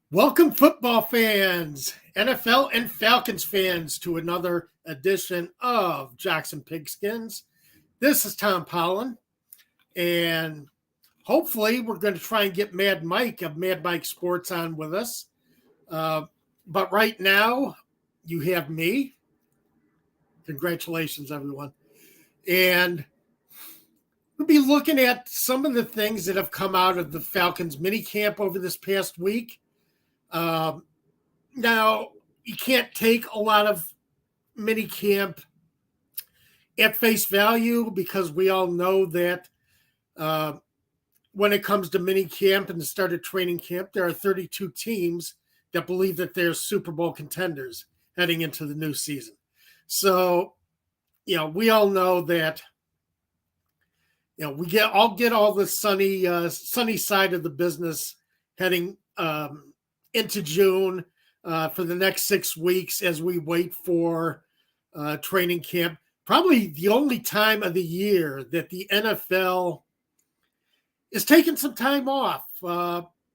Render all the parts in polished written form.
Welcome, football fans, NFL and Falcons fans, to another edition of Jackson Pigskins. This is Tom Pollen, and hopefully we're going to try and get Mad Mike of Mad Mike Sports on with us. But right now, you have me. Congratulations, everyone. And we'll be looking at some of the things that have come out of the Falcons minicamp over this past week. Now, you can't take a lot of minicamp at face value because we all know that when it comes to minicamp and the start of training camp, there are 32 teams that believe that they're Super Bowl contenders heading into the new season. So, we all know that, we get all the sunny side of the business heading into June for the next 6 weeks as we wait for training camp. Probably the only time of the year that the NFL is taking some time off.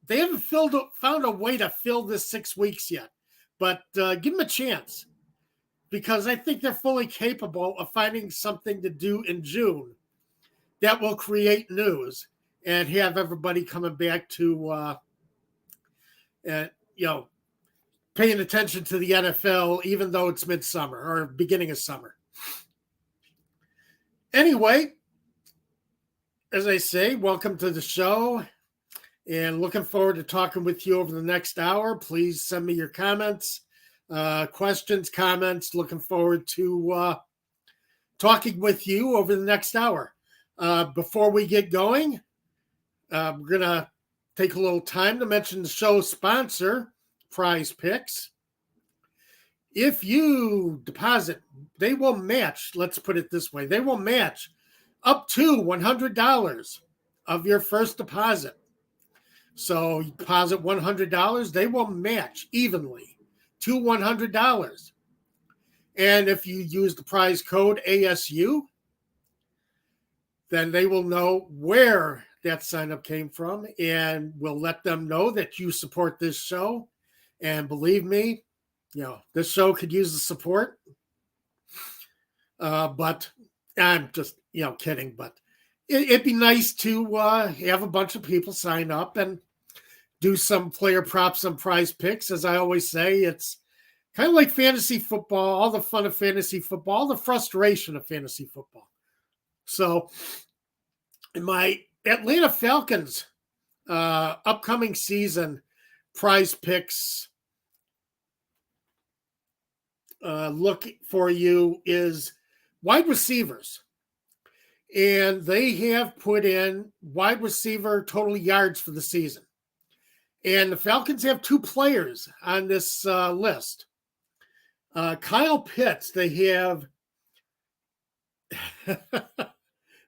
They haven't found a way to fill this 6 weeks yet, but give them a chance because I think they're fully capable of finding something to do in June that will create news and have everybody coming back to paying attention to the NFL, even though it's midsummer or beginning of summer. Anyway, as I say, welcome to the show and looking forward to talking with you over the next hour. Please send me your comments, questions, comments. Looking forward to talking with you over the next hour. Before we get going, we're going to take a little time to mention the show's sponsor, Prize Picks. If you deposit, they will match, let's put it this way, they will match up to $100 of your first deposit. So you deposit $100, they will match evenly to $100. And if you use the prize code ASU, then they will know where that sign up came from and we'll let them know that you support this show. And believe me, this show could use the support. But I'm just, kidding. But it'd be nice to have a bunch of people sign up and do some player props and prize picks. As I always say, it's kind of like fantasy football, all the fun of fantasy football, all the frustration of fantasy football. So in my Atlanta Falcons upcoming season prize picks look for you is wide receivers. And they have put in wide receiver total yards for the season. And the Falcons have two players on this list. Kyle Pitts, they have.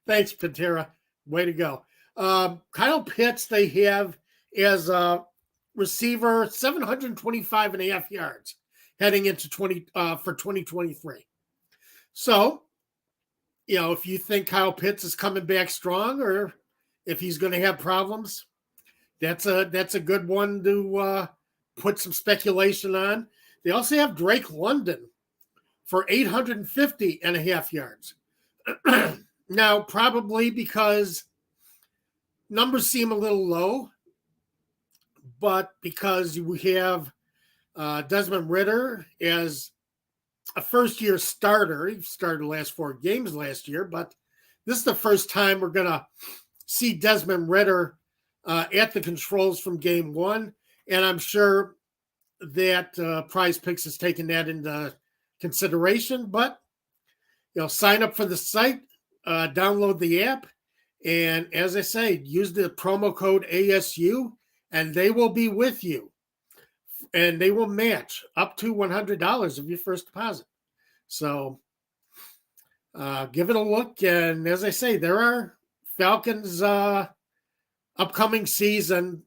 Thanks, Pantera. Way to go. Kyle Pitts, they have as a receiver 725 and a half yards heading into 2023. So, if you think Kyle Pitts is coming back strong or if he's going to have problems, that's a good one to put some speculation on. They also have Drake London for 850 and a half yards. Now, probably because numbers seem a little low, but because we have Desmond Ridder as a first-year starter. He started the last 4 games last year, but this is the first time we're going to see Desmond Ridder at the controls from game 1, and I'm sure that Prize Picks has taken that into consideration, but sign up for the site, download the app, and as I say, use the promo code ASU, and they will be with you. And they will match up to $100 of your first deposit. So give it a look. And as I say, there are Falcons upcoming season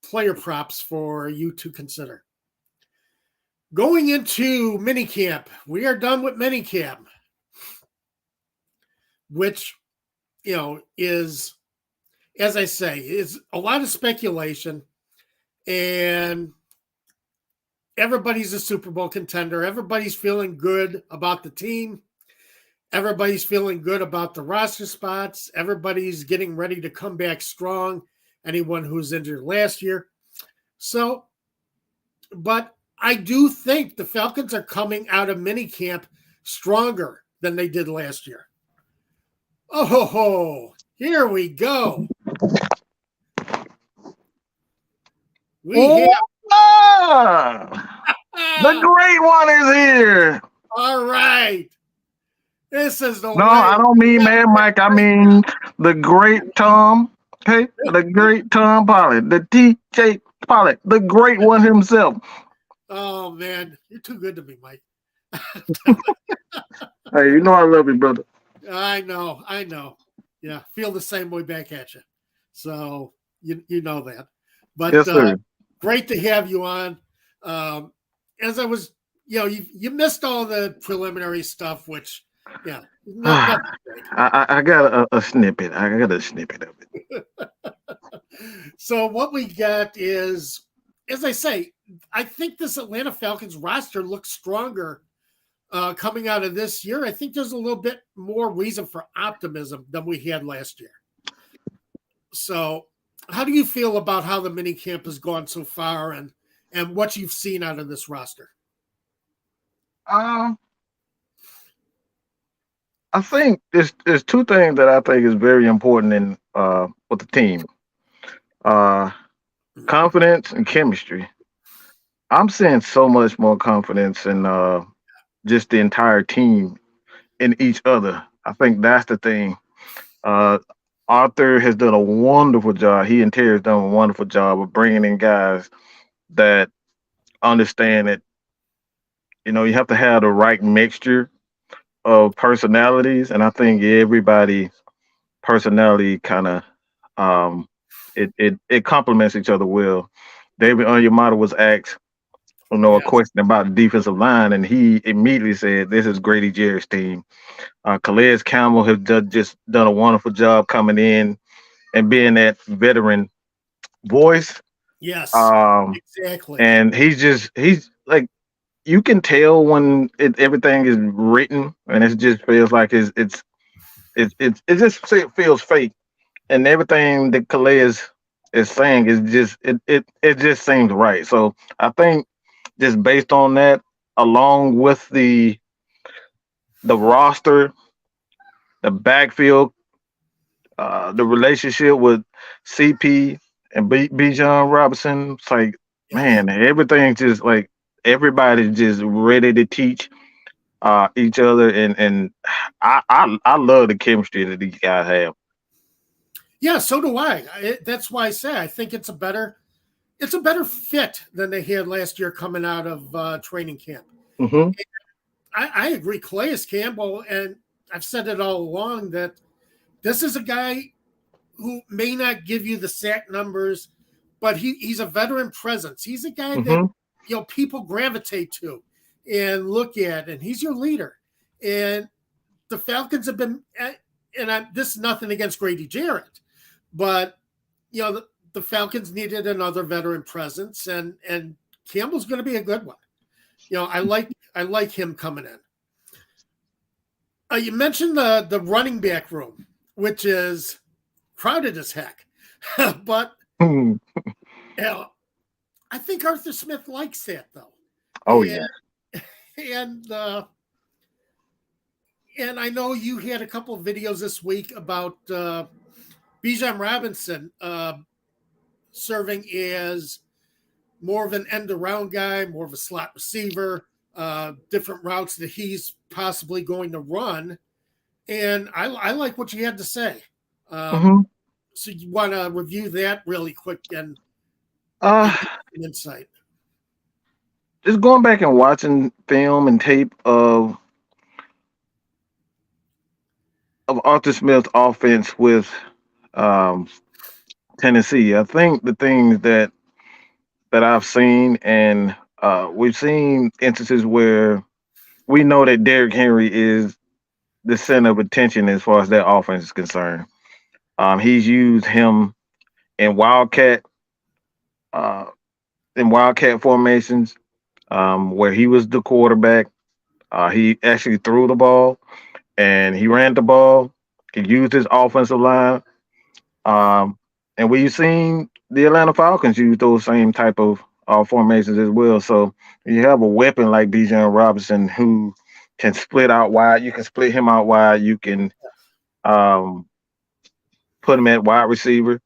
player props for you to consider. Going into minicamp, we are done with minicamp, which, is, as I say, is a lot of speculation. And everybody's a Super Bowl contender. Everybody's feeling good about the team. Everybody's feeling good about the roster spots. Everybody's getting ready to come back strong. Anyone who's injured last year. So, but I do think the Falcons are coming out of minicamp stronger than they did last year. Oh, ho, ho. Here we go. We have the great one is here. All right. This is the No, I don't mean Mad Mike. I mean the great Tom. Okay, the great Tom Pollard, the DJ Pollard, the great one himself. Oh man, you're too good to me, Mike. Hey, you know I love you, brother. I know. Yeah, feel the same way back at you. So you know that. But yes, sir. Great to have you on. As I was, you missed all the preliminary stuff, which, yeah. I got a snippet. I got a snippet of it. So what we got is, as I say, I think this Atlanta Falcons roster looks stronger coming out of this year. I think there's a little bit more reason for optimism than we had last year. So how do you feel about how the mini camp has gone so far and what you've seen out of this roster? I think there's two things that I think is very important in with the team. Confidence and chemistry. I'm seeing so much more confidence in just the entire team in each other. I think that's the thing. Arthur has done a wonderful job. He and Terry has done a wonderful job of bringing in guys that understand it. You know, you have to have the right mixture of personalities, and I think everybody's personality kind of it complements each other well. David Onyemata was asked, a question about the defensive line, and he immediately said, "This is Grady Jarrett's team." Calais Campbell has just done a wonderful job coming in and being that veteran voice. Yes, exactly. And he's like, you can tell when everything is written, and it just feels like it just feels fake, and everything that Calais is saying is just it just seems right. So I think just based on that, along with the roster, the backfield, the relationship with CP and Bijan Robinson, it's like, man, everything's just like everybody's just ready to teach each other, and I love the chemistry that these guys have. Yeah, so do I. That's why I say I think it's a better fit than they had last year coming out of training camp. Mm-hmm. I agree, Calais Campbell, and I've said it all along that this is a guy who may not give you the sack numbers, but he's a veteran presence. He's a guy that people gravitate to and look at, and he's your leader. And the Falcons have been, and this is nothing against Grady Jarrett, but the Falcons needed another veteran presence, and Campbell's going to be a good one. I like him coming in. You mentioned the running back room, which is crowded as heck, but I think Arthur Smith likes that though. Oh yeah, and I know you had a couple of videos this week about Bijan Robinson serving as more of an end-around guy, more of a slot receiver, different routes that he's possibly going to run. And I like what you had to say. So you want to review that really quick and insight. Just going back and watching film and tape of Arthur Smith's offense with Tennessee, I think the things that I've seen, and we've seen instances where we know that Derrick Henry is the center of attention as far as that offense is concerned. He's used him in wildcat formations. where he was the quarterback. He actually threw the ball and he ran the ball. He used his offensive line. Um, and we've seen the Atlanta Falcons use those same type of formations as well. So you have a weapon like Bijan Robinson who can split out wide. You can split him out wide. You can um, put him at wide receiver.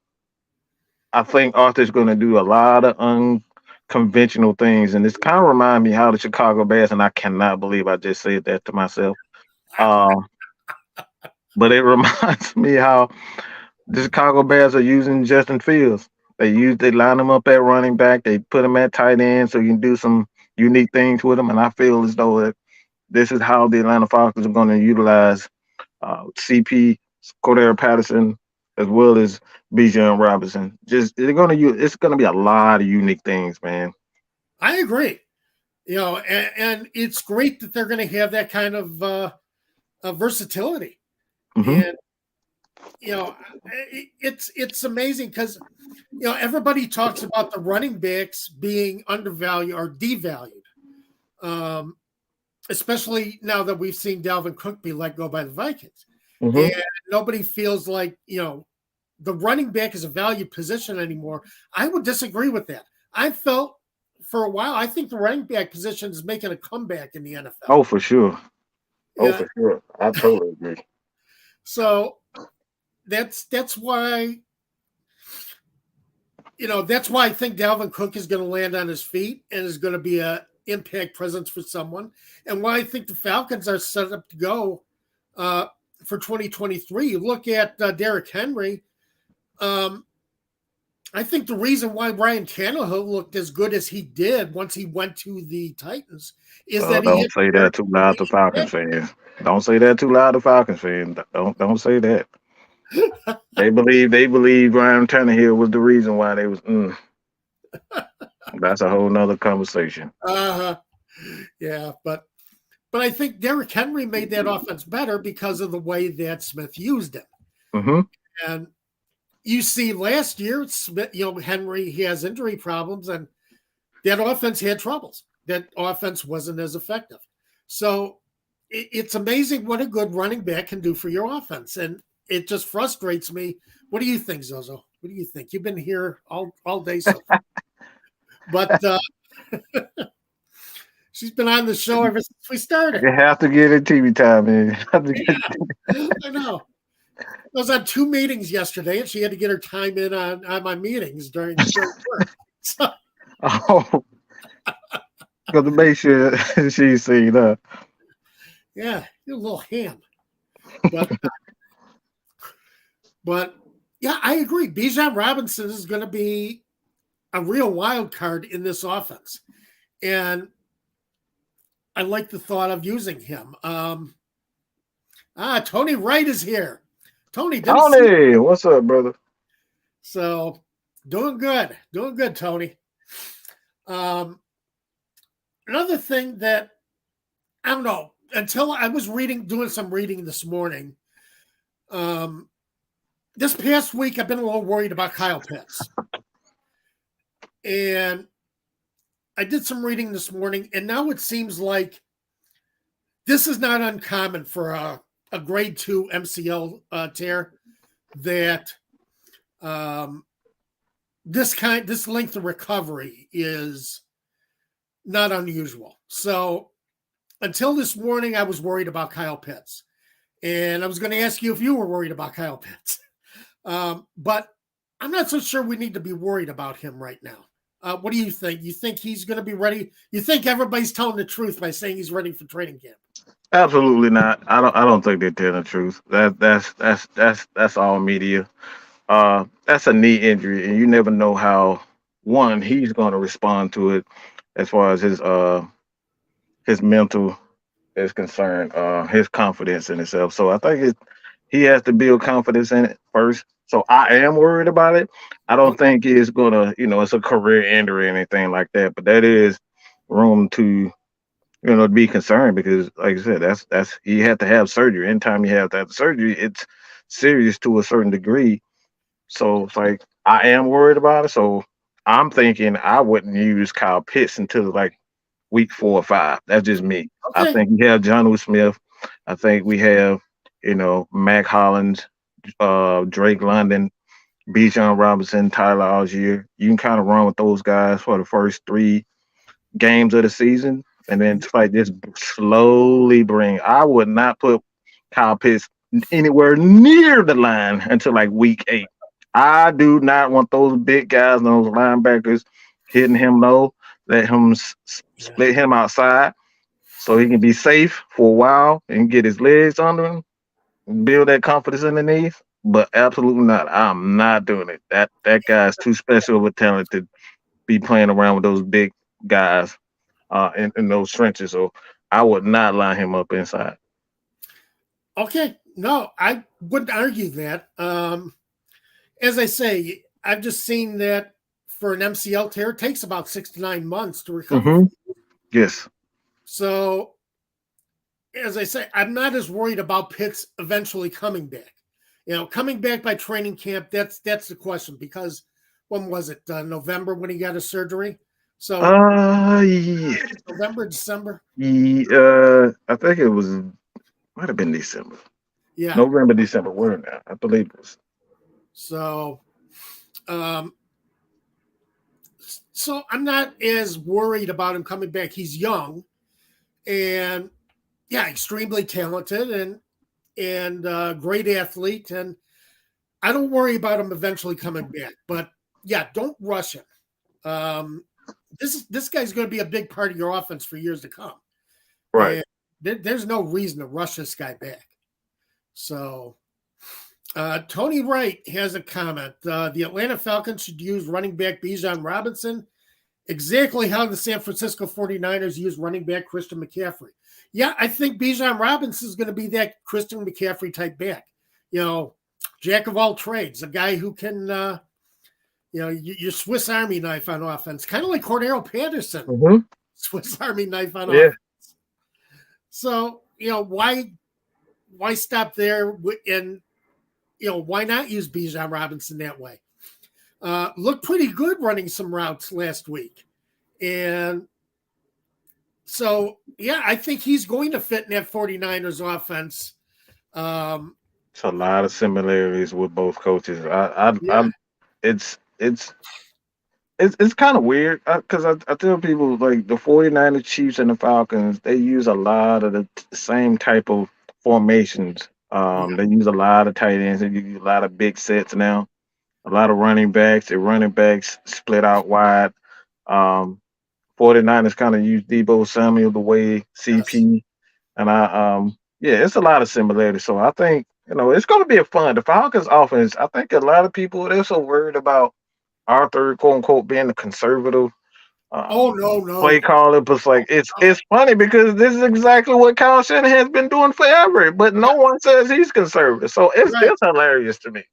I think Arthur's going to do a lot of unconventional things, and it's kind of remind me how the Chicago Bears. And I cannot believe I just said that to myself. Um, but it reminds me how the Chicago Bears are using Justin Fields. They line him up at running back. They put him at tight end so you can do some unique things with him. And I feel as though that this is how the Atlanta Falcons are going to utilize CP, Cordero Patterson, as well as Bijan Robinson. Just they're going to use. It's going to be a lot of unique things, man. I agree. And it's great that they're going to have that kind of versatility. Mm-hmm. And it's amazing because everybody talks about the running backs being undervalued or devalued, especially now that we've seen Dalvin Cook be let go by the Vikings, and nobody feels like the running back is a valued position anymore. I would disagree with that. I felt for a while I think the running back position is making a comeback in the NFL. Oh, for sure. Oh, for sure. I totally agree. So that's why that's why I think Dalvin Cook is going to land on his feet and is going to be a impact presence for someone, and why I think the Falcons are set up to go for 2023. You look at Derrick Henry. I think the reason why Ryan Tannehill looked as good as he did once he went to the Titans is that he don't say that too loud to Falcons fans. Don't say that too loud to Falcons fans. Don't say that. They believe Ryan Tannehill was the reason why they was. That's a whole nother conversation. Yeah, but I think Derrick Henry made that offense better because of the way that Smith used him. Mm-hmm. And you see, last year, Henry he has injury problems, and that offense had troubles. That offense wasn't as effective. So it's amazing what a good running back can do for your offense, and it just frustrates me. What do you think, Zozo? What do you think? You've been here all day so far. But she's been on the show ever since we started. You have to get it TV time, man. I know. I was on 2 meetings yesterday, and she had to get her time in on my meetings during work. So. Oh, got to make sure she's seen up. Yeah, you're a little ham. But yeah, I agree. Bijan Robinson is going to be a real wild card in this offense. And I like the thought of using him. Tony Wright is here. Tony, what's up, brother? So, doing good, Tony. Another thing that I don't know, until I was doing some reading this morning. This past week, I've been a little worried about Kyle Pitts. And I did some reading this morning, and now it seems like this is not uncommon for a grade 2 MCL tear, that this length of recovery is not unusual. So until this morning, I was worried about Kyle Pitts. And I was going to ask you if you were worried about Kyle Pitts. But I'm not so sure we need to be worried about him right now. What do you think? You think he's going to be ready? You think everybody's telling the truth by saying he's ready for training camp? Absolutely not. I don't think they're telling the truth. That's all media. That's a knee injury, and you never know how he's going to respond to it, as far as his mental is concerned, his confidence in himself. So I think he has to build confidence in it first. So I am worried about it. I don't think it's gonna, it's a career injury or anything like that. But that is room to, be concerned, because, like I said, that's he had to have surgery. Anytime you have to have surgery, it's serious to a certain degree. So it's like I am worried about it. So I'm thinking I wouldn't use Kyle Pitts until like week 4 or 5. That's just me. I Okay. think we have John Smith. I think we have, Mac Hollins, Drake London, Bijan Robinson, Tyler Algier. You can kind of run with those guys for the first 3 games of the season, and then it's like just slowly bring. I would not put Kyle Pitts anywhere near the line until like week 8. I do not want those big guys, those linebackers hitting him low. Let him Yeah. split him outside so he can be safe for a while and get his legs under him, build that confidence underneath. But absolutely not. I'm not doing it. That guy's too special of a talent to be playing around with those big guys in those trenches. So I would not line him up inside. Okay. No, I wouldn't argue that. As I say, I've just seen that for an MCL tear, it takes about 6 to 9 months to recover. Mm-hmm. Yes. So, as I say, I'm not as worried about Pitts eventually coming back. Coming back by training camp, that's the question, because when was it? November when he got his surgery? So Yeah. November, December? I think it might have been December. Yeah. November, December. Where now? I believe it was. So I'm not as worried about him coming back. He's young and extremely talented and great athlete. And I don't worry about him eventually coming back, but don't rush him. This guy's going to be a big part of your offense for years to come. Right. And there's no reason to rush this guy back. So Tony Wright has a comment. The Atlanta Falcons should use running back Bijan Robinson exactly how the San Francisco 49ers use running back Christian McCaffrey. Yeah, I think Bijan Robinson is going to be that Christian McCaffrey type back. Jack of all trades, a guy who can, your Swiss Army knife on offense, kind of like Cordero Patterson, Swiss Army knife on offense. So, why stop there and, why not use Bijan Robinson that way? Looked pretty good running some routes last week. And so, I think he's going to fit in that 49ers offense. It's a lot of similarities with both coaches. It's kind of weird because I tell people like the 49ers, Chiefs, and the Falcons, they use a lot of the same type of formations. They use a lot of tight ends. They use a lot of big sets now. A lot of running backs. The running backs split out wide. 49ers kind of use Debo Samuel the way CP. And it's a lot of similarities. So I think, it's going to be a fun. The Falcons offense, I think a lot of people, they're so worried about Arthur, quote unquote, being the conservative no. play caller. But it's funny because this is exactly what Kyle Shanahan's been doing forever. But no one says he's conservative. So it's hilarious to me.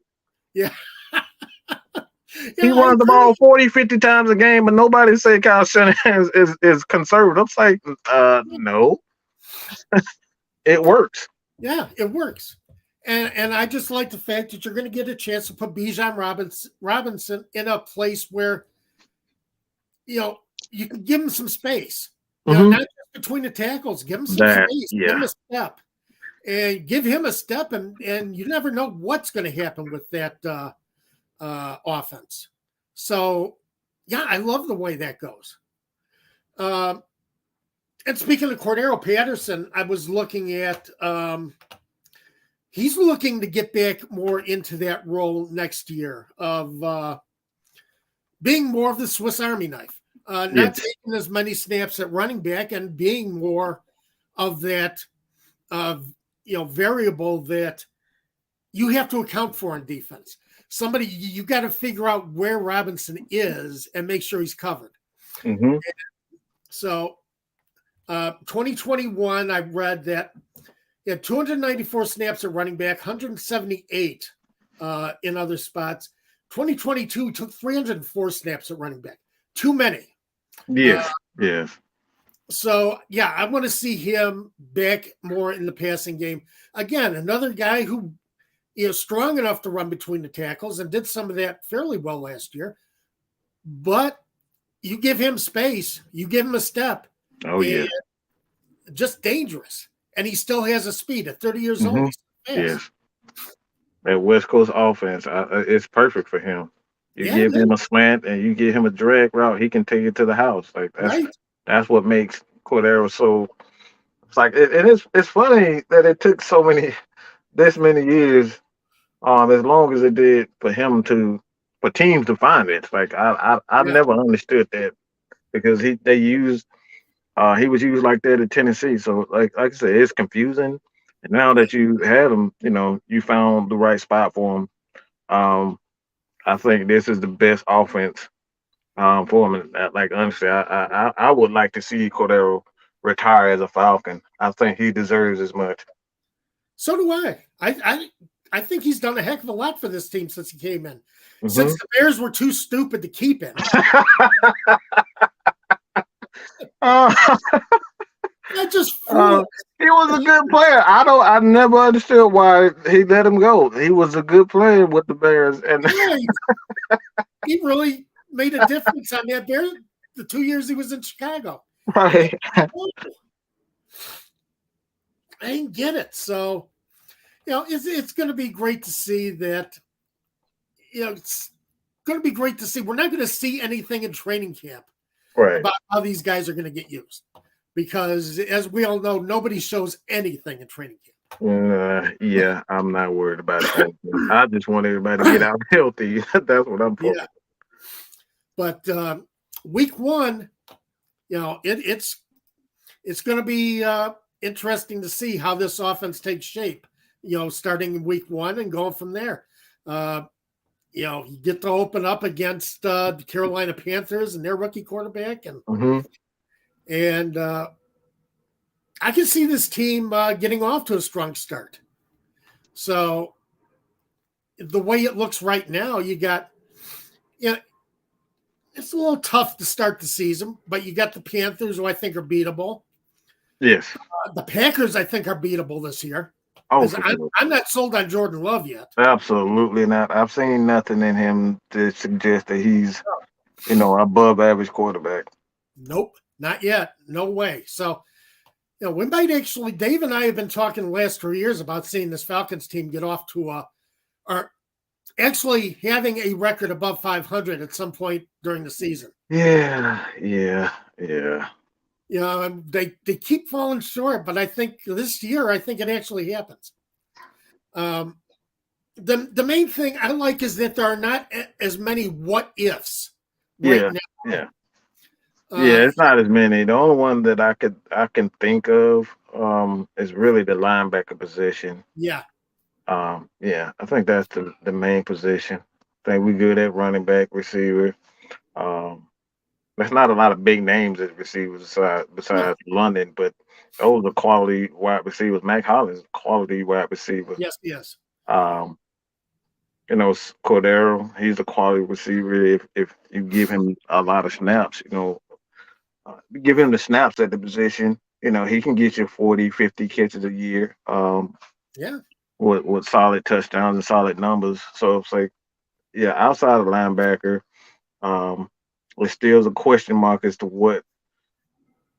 Yeah. He runs the ball 40, 50 times a game, but nobody say Kyle Shanahan is conservative. It's like, no. It works. Yeah, it works. And I just like the fact that you're going to get a chance to put Bijan Robinson in a place where, you can give him some space. Not just between the tackles. Give him some space. Yeah. Give him a step. And give him a step, and you never know what's going to happen with that offense. So, I love the way that goes. And speaking of Cordero Patterson, I was looking at he's looking to get back more into that role next year of being more of the Swiss Army knife, not taking as many snaps at running back and being more of that variable that you have to account for in defense. Somebody, you got to figure out where Robinson is and make sure he's covered. Mm-hmm. So 2021, I read that he had 294 snaps at running back, 178 in other spots. 2022 took 304 snaps at running back. Too many. Yes. So, I want to see him back more in the passing game. Again, another guy who is strong enough to run between the tackles and did some of that fairly well last year. But you give him space, you give him a step, Oh and yeah. just dangerous. And he still has a speed at 30 years old. Hmm. He's fast. Yes. That West Coast offense, it's perfect for him. You Yeah, give him a slant and you give him a drag route, he can take it to the house. Like right. that's what makes Cordero so. It's like it's funny that it took this many years, as long as it did for teams to find it. Like I Yeah, never understood that because he was used like that at Tennessee. So like I said, it's confusing. And now right. that you had him, you found the right spot for him. Um, I think this is the best offense for him. And, like honestly, I would like to see Cordero retire as a Falcon. I think he deserves as much. So do I. I think he's done a heck of a lot for this team since he came in. Since Hmm. the Bears were too stupid to keep him, uh, they're just uh, fools. he was a good player. I never understood why he let him go. He was a good player with the Bears, and Yeah, he really made a difference on that Bear the 2 years he was in Chicago. And right. I didn't get it. So, it's going to be great to see that. It's going to be great to see. We're not going to see anything in training camp Right. about how these guys are going to get used because, as we all know, nobody shows anything in training Yeah, I'm not worried about training camp. I just want everybody to get camp. out healthy. That's what I'm Yeah. focused. But week one, it's going to be interesting to see how this offense takes shape. Starting in week one and going from there. You get to open up against the Carolina Panthers and their rookie quarterback, and Hmm. and I can see this team getting off to a strong start. So the way it looks right now, you got, it's a little tough to start the season, but you got the Panthers, who I think are beatable. Yes. The Packers, I think, are beatable this year. Oh, Because for I'm, sure. I'm not sold on Jordan Love yet. Absolutely not. I've seen nothing in him to suggest that he's, above average quarterback. Nope, not yet. No way. So, we might actually, Dave and I have been talking the last 3 years about seeing this Falcons team get off to or actually having a record above 500 at some point during the season. Yeah, yeah, yeah. They keep falling short, but I think this year, I think it actually happens. Um, the main thing I like is that there are not as many what ifs right Yeah, now. yeah. Uh, Yeah, it's not as many. The only one that I can think of is really the linebacker position. yeah, Yeah, I think that's the main position. I think we're good at running back, receiver. Um, there's not a lot of big names as receivers no, besides London, but those are quality wide receivers. Mac Hollins, quality wide receiver. yes, yes, Um, Cordero, he's a quality receiver. If you give him a lot of snaps, give him the snaps at the position. He can get you 40, 50 catches a year. yeah. With solid touchdowns and solid numbers. So it's like, yeah, outside of linebacker, um, it still is a question mark as to what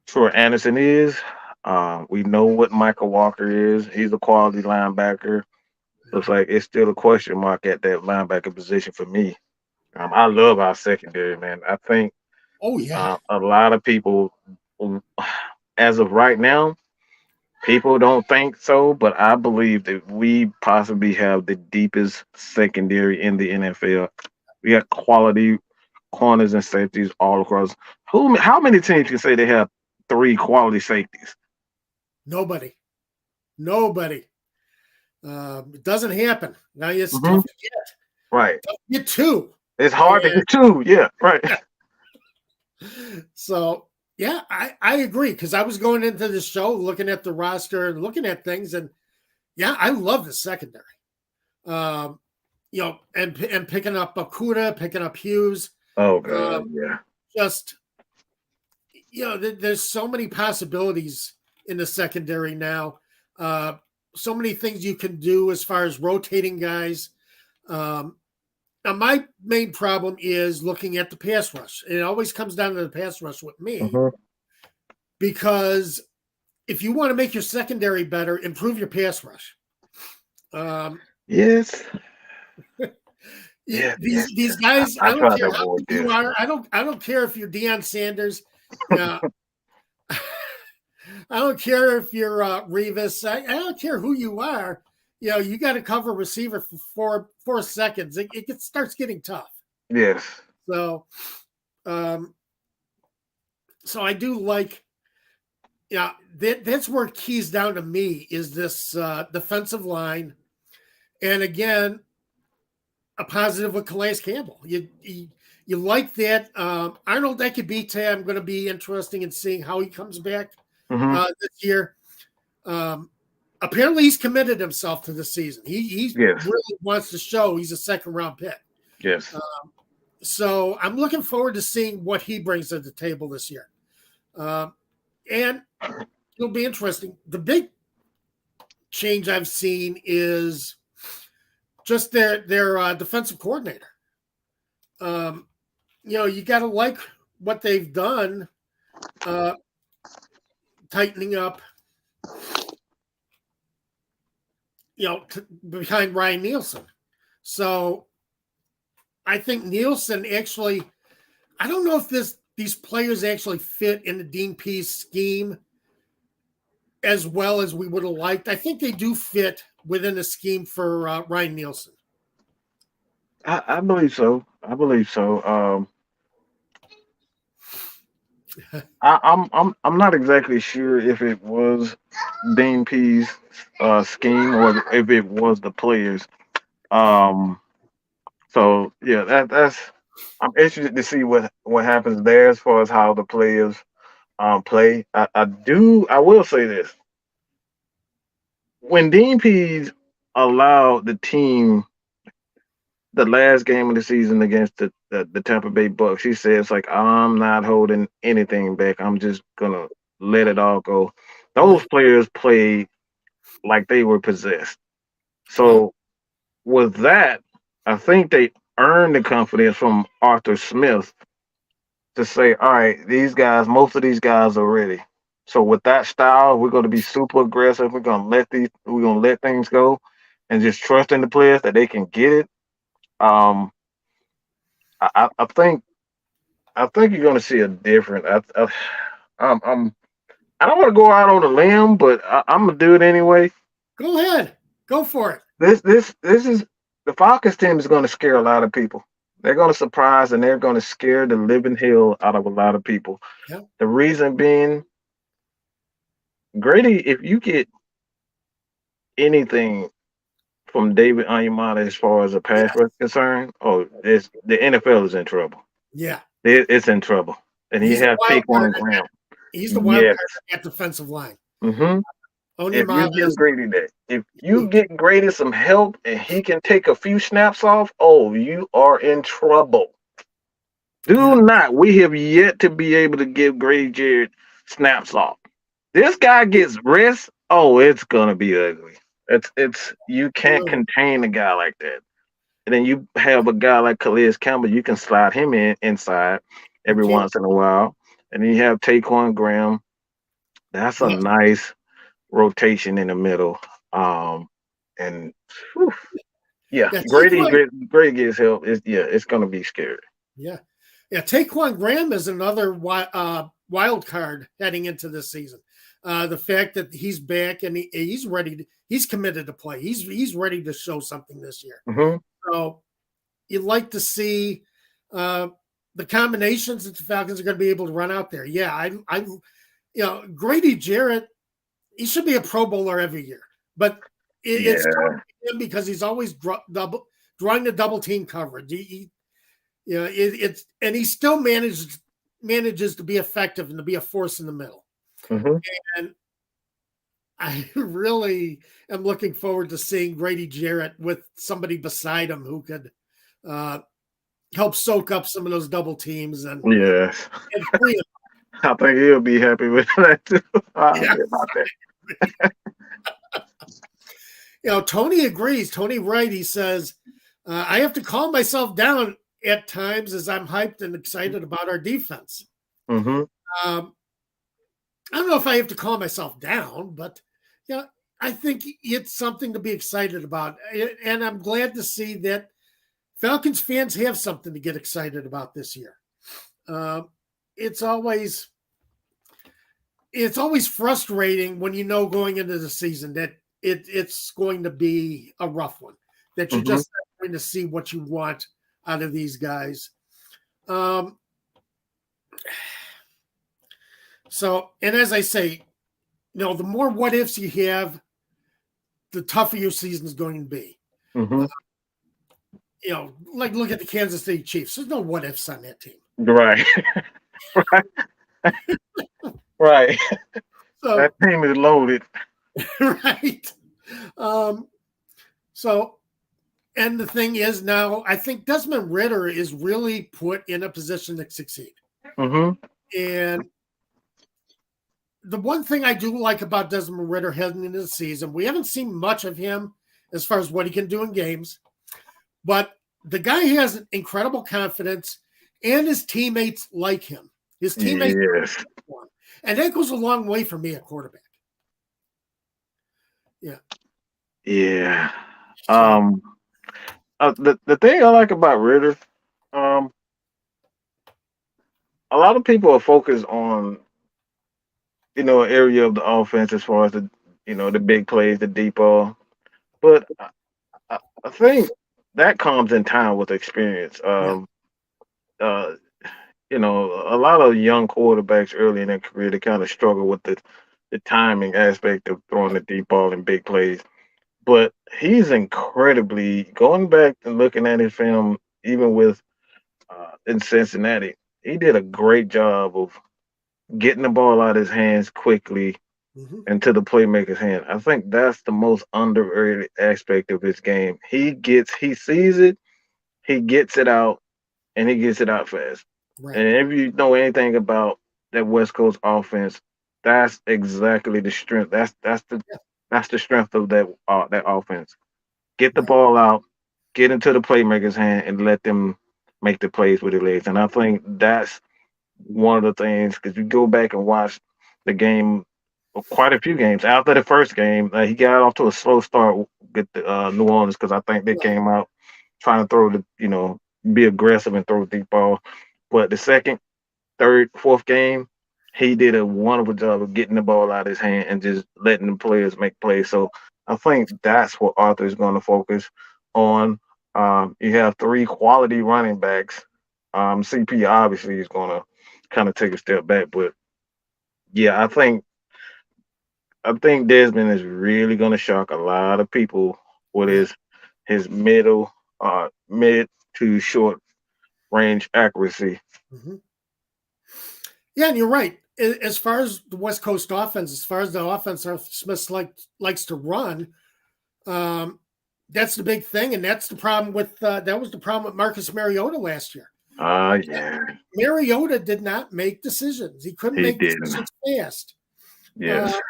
Troy Anderson is. We know what Michael Walker is. He's a quality linebacker. So it's like it's still a question mark at that linebacker position for me. I love our secondary, man. I think Oh yeah. a lot of people, as of right now, people don't think so, but I believe that we possibly have the deepest secondary in the NFL. We got quality corners and safeties all across. How many teams can say they have three quality safeties? Nobody, nobody. It doesn't happen. Now it's Hmm. tough to get. Right. Tough to get two. It's hard to And get two. Yeah. Right. so yeah, I agree because I was going into the show looking at the roster and looking at things, and yeah, I love the secondary. Um, and picking up Okuda, picking up Hughes, Oh uh, God. Yeah. just there's so many possibilities in the secondary now. So many things you can do as far as rotating guys. Um, Now, my main problem is looking at the pass rush. It always comes down to the pass rush with me. Hmm. because if you want to make your secondary better, improve your pass rush. Yes. Yeah, these guys, I I don't tried care to how avoid good you this. are. I don't care if you're Deion Sanders. I don't care if you're Revis. I don't care who you are. You got to cover receiver for 4 seconds. It starts getting tough. Yes. So, so I do like. That's where it keys down to me is this defensive line, and again, a positive with Calais Campbell. You like that. Arnold Ekebite, I'm going to be interesting in seeing how he comes back this year. Apparently, he's committed himself to the season. He Yes. really wants to show he's a second-round pick. Yes. So I'm looking forward to seeing what he brings to the table this year. And it'll be interesting. The big change I've seen is just their defensive coordinator. You got to like what they've done, tightening up, behind Ryan Nielsen. So I think Nielsen actually, I don't know if these players actually fit in the Dean Pease scheme as well as we would have liked. I think they do fit within the scheme for Ryan Nielsen. I believe so. I'm not exactly sure if it was Dean P's scheme or if it was the players. Um, so yeah, that's I'm interested to see what happens there as far as how the players play. I will say this: when Dean Pease allowed the team the last game of the season against the Tampa Bay Bucks, he says like, I'm not holding anything back. I'm just gonna let it all go. Those Right. players played like they were possessed. Yeah. So with that, I think they earned the confidence from Arthur Smith to say, all right, most of these guys are ready. So with that style, we're going to be super aggressive. We're gonna let things go, and just trust in the players that they can get it. Um, I think you're going to see a different. I'm I don't want to go out on a limb, but I'm gonna do it anyway. Go ahead. Go for it. This is the Falcons team is going to scare a lot of people. They're going to surprise and they're going to scare the living hell out of a lot of people. Yeah. The reason being, Grady, if you get anything from David Onyemata as far as a pass Yeah. rush concerned, the NFL is in trouble. Yeah. It's in trouble, and he He's the has wild card. Taquan Graham. He's the wild Yes. card at defensive line. Mm-hmm. If you Onyemata give is Grady that, if you get Grady some help and he can take a few snaps off, oh, you are in trouble. Do not. We have yet to be able to give Grady Jarrett snaps off. This guy gets rest. Oh, it's gonna be ugly. It's you can't contain a guy like that. And then you have a guy like Calais Campbell, you can slide him inside every once in a while. And then you have Taquan Graham. That's a nice rotation in the middle. And whew, yeah, Grady gets help. It's gonna be scary. Yeah. Taquan Graham is another wild card heading into this season. The fact that he's back and he's ready, he's committed to play. He's ready to show something this year. Mm-hmm. So you'd like to see the combinations that the Falcons are going to be able to run out there. Yeah, Grady Jarrett, he should be a Pro Bowler every year, but it's tough for him because he's always drawing the double team coverage. And he still manages to be effective and to be a force in the middle. Mm-hmm. And I really am looking forward to seeing Grady Jarrett with somebody beside him who could help soak up some of those double teams and free him. I think he'll be happy with that too. About that. Tony agrees. Tony Wright, he says, I have to calm myself down at times as I'm hyped and excited about our defense. Mm-hmm. I don't know if I have to calm myself down, but yeah, I think it's something to be excited about. And I'm glad to see that Falcons fans have something to get excited about this year. Uh, it's always frustrating when you know going into the season that it's going to be a rough one, that you're Hmm. just not going to see what you want out of these guys. Um, so, and as I say, the more what ifs you have, the tougher your season is going to be. Hmm. Like look at the Kansas City Chiefs. There's no what ifs on that team. Right. Right. Right. So, That team is loaded. right. Um, so, and the thing is now, I think Desmond Ridder is really put in a position to succeed. Hmm. And the one thing I do like about Desmond Ridder heading into the season, we haven't seen much of him as far as what he can do in games, but the guy has incredible confidence, and his teammates like him. His teammates, Yes. and that goes a long way for me at quarterback. Yeah. Yeah. So, Um. The thing I like about Ritter, um, a lot of people are focused on area of the offense as far as the big plays, the deep ball, but I think that comes in time with experience. yeah, Uh, a lot of young quarterbacks early in their career they kind of struggle with the timing aspect of throwing the deep ball and big plays. But he's incredibly going back and looking at his film, even with in Cincinnati, he did a great job of getting the ball out of his hands quickly mm-hmm. into the playmaker's hand. I think that's the most underrated aspect of his game. He sees it, he gets it out, and he gets it out fast. Right. And if you know anything about that West Coast offense, that's exactly the strength. Yeah, That's the strength of that offense. Get the right. ball out, get into the playmaker's hand, and let them make the plays with their legs. And I think that's one of the things because you go back and watch the game, quite a few games after the first game, he got off to a slow start with the, New Orleans because I think they Right. came out trying to throw be aggressive and throw deep ball. But the second, third, fourth game, he did a wonderful job of getting the ball out of his hand and just letting the players make plays. So I think that's what Arthur is going to focus on. You have three quality running backs. CP obviously is going to kind of take a step back, but yeah, I think Desmond is really going to shock a lot of people with Yeah. his mid to short range accuracy. Mm-hmm. Yeah, and you're right. As far as the West Coast offense, as far as the offense Arthur Smith likes to run, um, that's the big thing, and that's the problem with that was the problem with Marcus Mariota last year. Yeah, Mariota did not make decisions. He couldn't he make didn't. decisions fast. Yes. Uh,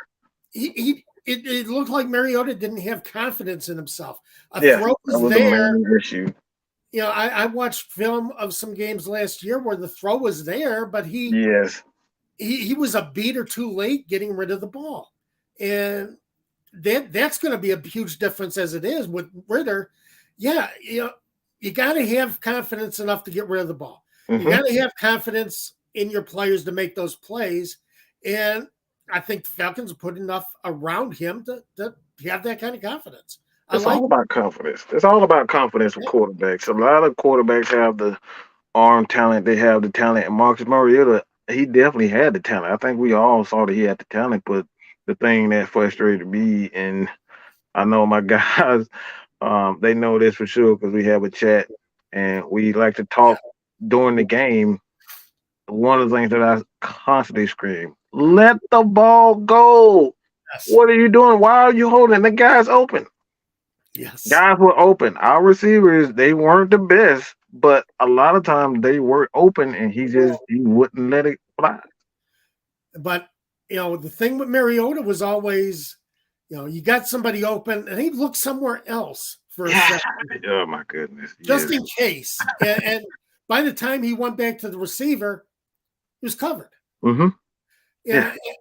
it looked like Mariota didn't have confidence in himself. A Yeah, throw that was was the there. main issue. I watched film of some games last year where the throw was there, but Yes. he was a beat or two late getting rid of the ball, and that's going to be a huge difference as it is with Ridder. Yeah, you got to have confidence enough to get rid of the ball. You Hmm. got to have confidence in your players to make those plays, and I think the Falcons put enough around him to have that kind of confidence. I It's like. all about confidence. It's all about confidence with Yeah, quarterbacks. A lot of quarterbacks have the arm talent. They have the talent. And Marcus Mariota, he definitely had the talent. I think we all saw that he had the talent. But the thing that frustrated me, and I know my guys, they know this for sure because we have a chat and we like to yeah, talk during the game. One of the things that I constantly scream, let the ball go. yes, What are you doing? Why are you holding? The guy's open. yes. Guys were open. Our receivers, they weren't the best, but a lot of times they were open and he wouldn't let it fly. But the thing with Mariota was always, you got somebody open, and he looked somewhere else for a Yeah. second, Oh my goodness. just Yes. in case. And by the time he went back to the receiver, he was covered. Hmm. Yeah. Yeah,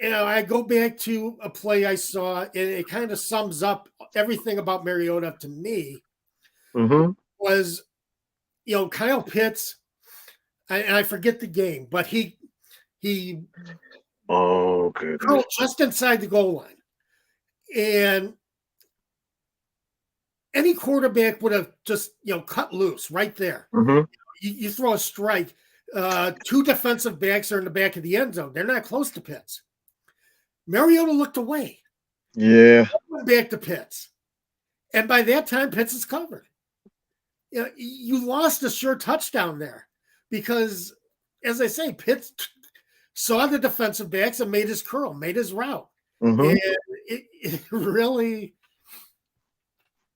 I go back to a play I saw, and it kind of sums up everything about Mariota to me. Mm-hmm. Was Kyle Pitts, and I forget the game, but he Oh goodness. curled just inside the goal line, and any quarterback would have just cut loose right there. Mm-hmm. You throw a strike. Two defensive backs are in the back of the end zone. They're not close to Pitts. Mariota looked away. Yeah. Went back to Pitts. And by that time, Pitts is covered. You lost a sure touchdown there because, as I say, Pitts saw the defensive backs and made his curl, made his route. Mm-hmm. And it really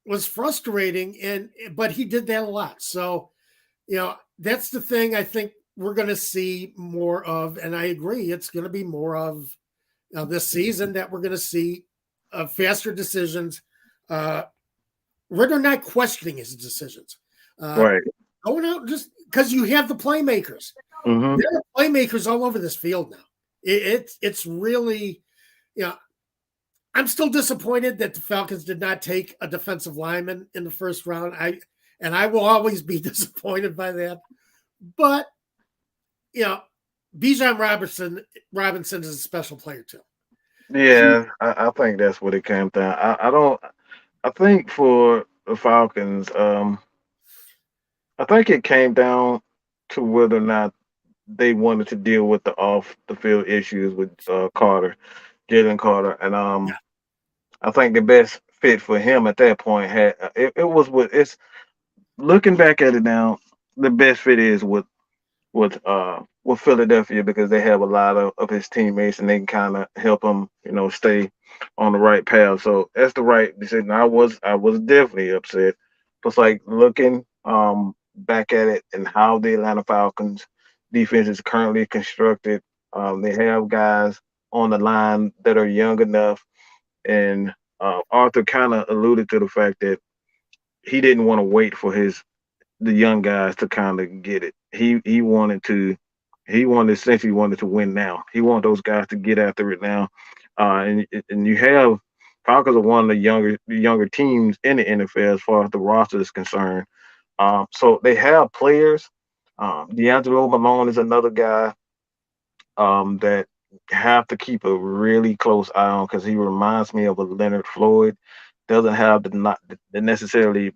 was frustrating. But he did that a lot. So, that's the thing I think we're going to see more of. And I agree, it's going to be more of this season that we're going to see faster decisions. Ridder not questioning his decisions. Right. Going out just because you have the playmakers. Mm-hmm. There are playmakers all over this field now. It's really, I'm still disappointed that the Falcons did not take a defensive lineman in the first round. I will always be disappointed by that. But Bijan Robinson is a special player too. Yeah, I think that's what it came down. I think for the Falcons, I think it came down to whether or not they wanted to deal with the off the field issues with Jalen Carter, and Yeah. I think the best fit for him at that point it was with it's looking back at it now, the best fit is with Philadelphia because they have a lot of his teammates and they can kind of help him, stay on the right path. So that's the right decision. I was definitely upset. But like looking back at it and how the Atlanta Falcons defense is currently constructed, they have guys on the line that are young enough, and Arthur kind of alluded to the fact that he didn't want to wait for the young guys to kind of get it. He essentially wanted to win now. He wanted those guys to get after it now. And you have Falcons are one of the younger teams in the NFL as far as the roster is concerned. So they have players. D'Angelo Malone is another guy that have to keep a really close eye on because he reminds me of a Leonard Floyd. Doesn't have the necessarily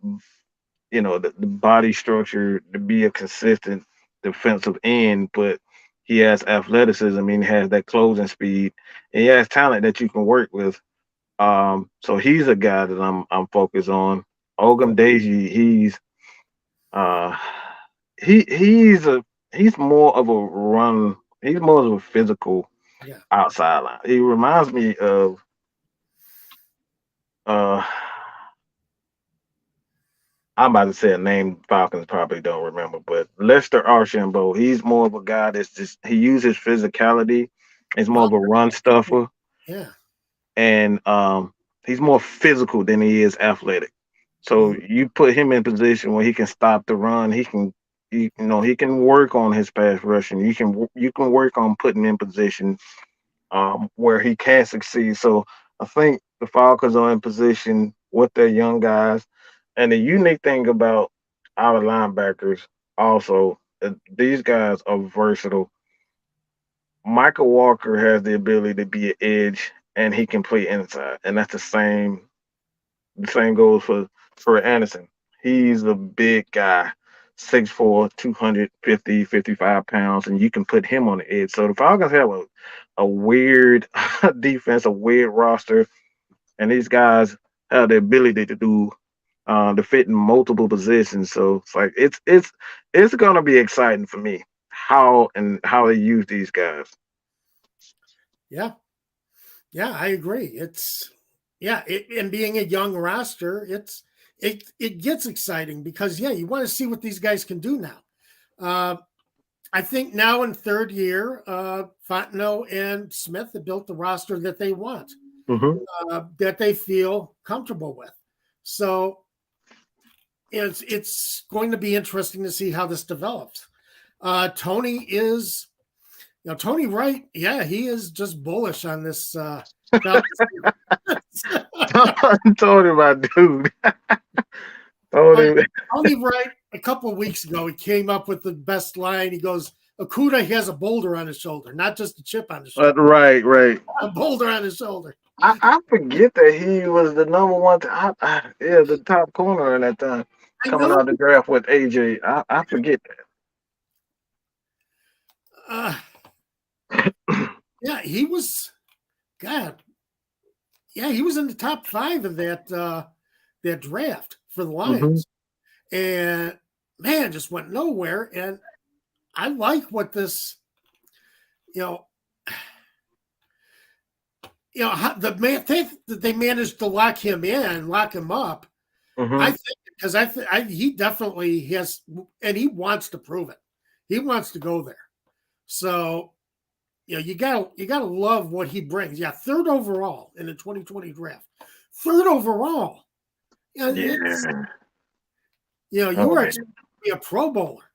the body structure to be a consistent defensive end, but he has athleticism and he has that closing speed and he has talent that you can work with. So he's a guy that I'm focused on. Ogum Deji, uh he's more of a run, he's more of a physical Yeah. outside line. He reminds me of uh I'm about to say a name Falcons probably don't remember, but Lester Archambault, he's more of a guy that's just he uses physicality. He's more of a run stuffer, Yeah. and he's more physical than he is athletic. So Mhm. you put him in position where he can stop the run. He can work on his pass rushing. You can work on putting him in position where he can succeed. So I think the Falcons are in position with their young guys. And the unique thing about our linebackers also, these guys are versatile. Michael Walker has the ability to be an edge and he can play inside. And that's the same goes for Anderson. He's a big guy, 6'4", 255 pounds, and you can put him on the edge. So the Falcons have a weird defense, a weird roster, and these guys have the ability to do to fit in multiple positions. So it's like it's gonna be exciting for me how they use these guys. Yeah. Yeah, I agree. And being a young roster, it gets exciting because you want to see what these guys can do now. Uh, I think now in third year, Fontenot and Smith have built the roster that they want, Mm-hmm. that they feel comfortable with. So it's going to be interesting to see how this develops. Tony is Tony Wright, yeah, he is just bullish on this Falcons team. Tony, my dude. But Tony. Tony Wright, a couple of weeks ago, he came up with the best line. He goes, Okuda has a boulder on his shoulder, not just a chip on his shoulder. Right, right. A boulder on his shoulder. I forget that he was the number one. Yeah, the top corner in that time I coming know. out the draft with AJ. I forget Uh, that. yeah, he was. God, yeah, he was in the top 5 of that draft for the hmm Lions, and man, just went nowhere. And I like what this, you know, the man think that they managed to lock him in, lock him up. I hmm think because he definitely has, and he wants to prove it. He wants to go there. So you gotta love what he brings. Yeah, 3rd overall in the 2020 draft. 3rd overall. It's Yeah. you Oh are man. a Pro Bowler.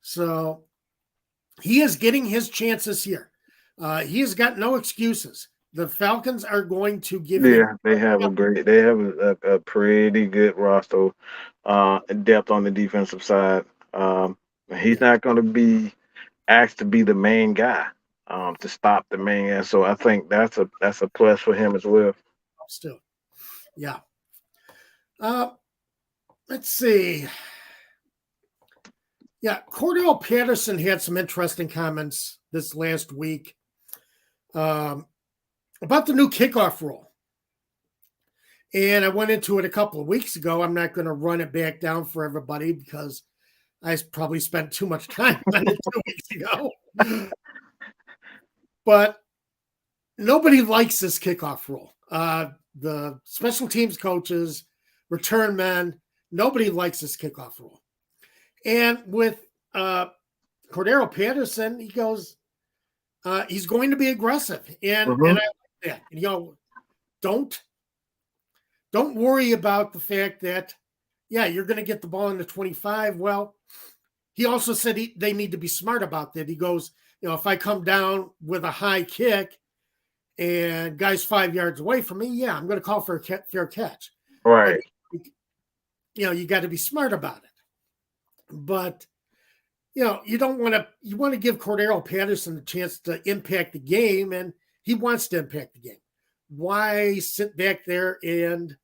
So he is getting his chances here. He has got no excuses. The Falcons are going to give him. Yeah, they have a pretty good roster, depth on the defensive side. He's Yeah, not going to be asked to be the main guy, to stop the main guy. So I think that's a plus for him as well. still. Yeah. Uh, let's see. Yeah, Cordell Patterson had some interesting comments this last week about the new kickoff rule. And I went into it a couple of weeks ago. I'm not going to run it back down for everybody because I probably spent too much time on it 2 weeks ago. But nobody likes this kickoff rule. The special teams coaches, return men, nobody likes this kickoff rule. And with Cordero Patterson, he goes, he's going to be aggressive, and I hmm like that. And, don't worry about the fact that you're going to get the ball in the 25. Well, he also said they need to be smart about that. He goes, if I come down with a high kick and guy's 5 yards away from me, I'm going to call for a fair catch. But Right. you got to be smart about it. But you don't want to. You want to give Cordero Patterson the chance to impact the game, and he wants to impact the game. Why sit back there and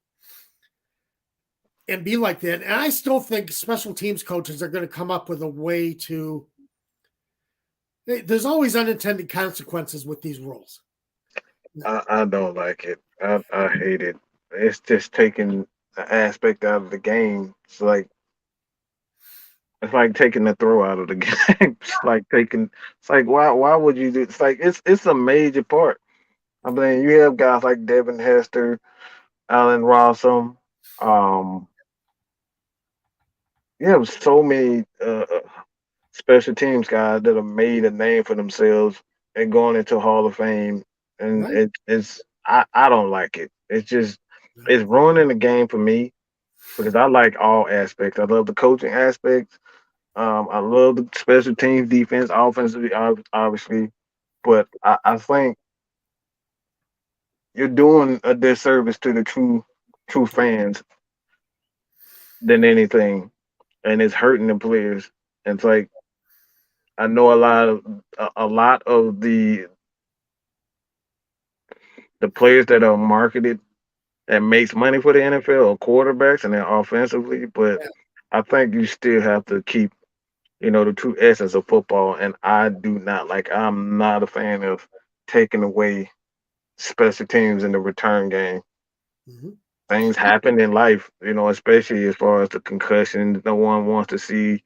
be like that? And I still think special teams coaches are going to come up with a way to. There's always unintended consequences with these rules. I don't like it. I hate it. It's just taking the aspect out of the game. It's like taking the throw out of the game. It's like why would you do it's like it's a major part. I mean you have guys like Devin Hester, Allen Rossum, um you have so many special teams guys that have made a name for themselves and going into Hall of Fame, and Right? I don't like it. It's ruining the game for me because I like all aspects. I love the coaching aspects. I love the special teams, defense, offensively, obviously, but I think you're doing a disservice to the true fans than anything, and it's hurting the players. And it's like I know a lot of the players that are marketed that makes money for the NFL are quarterbacks and then offensively, but I think you still have to keep the true essence of football. And I do not like. I'm not a fan of taking away special teams in the return game. Mm-hmm. Things happen in life, especially as far as the concussions. No one wants to see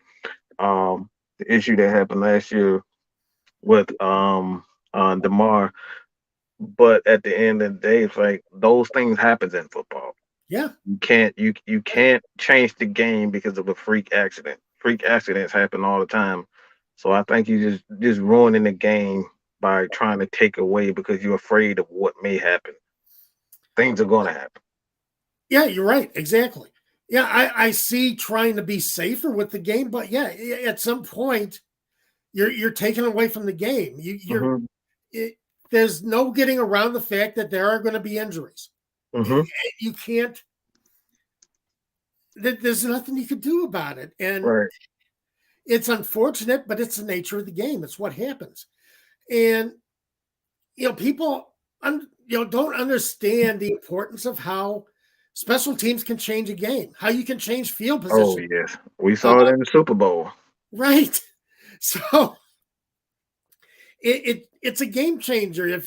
the issue that happened last year with Demar. But at the end of the day, it's like those things happen in football. Yeah. You can't change the game because of a freak accident. Freak accidents happen all the time. So I think you just ruining the game by trying to take away because you're afraid of what may happen. Things are going to happen. Yeah, you're right. Exactly. Yeah, I see trying to be safer with the game, but at some point, you're taken away from the game. Mm-hmm. There's no getting around the fact that there are going to be injuries. Mm-hmm. You can't. There's nothing you can do about it, and Right. it's unfortunate, but it's the nature of the game. It's what happens, and people don't understand the importance of how special teams can change a game, how you can change field Oh position. yes, we Uh, saw it in the Super Bowl. right. So it's a game changer if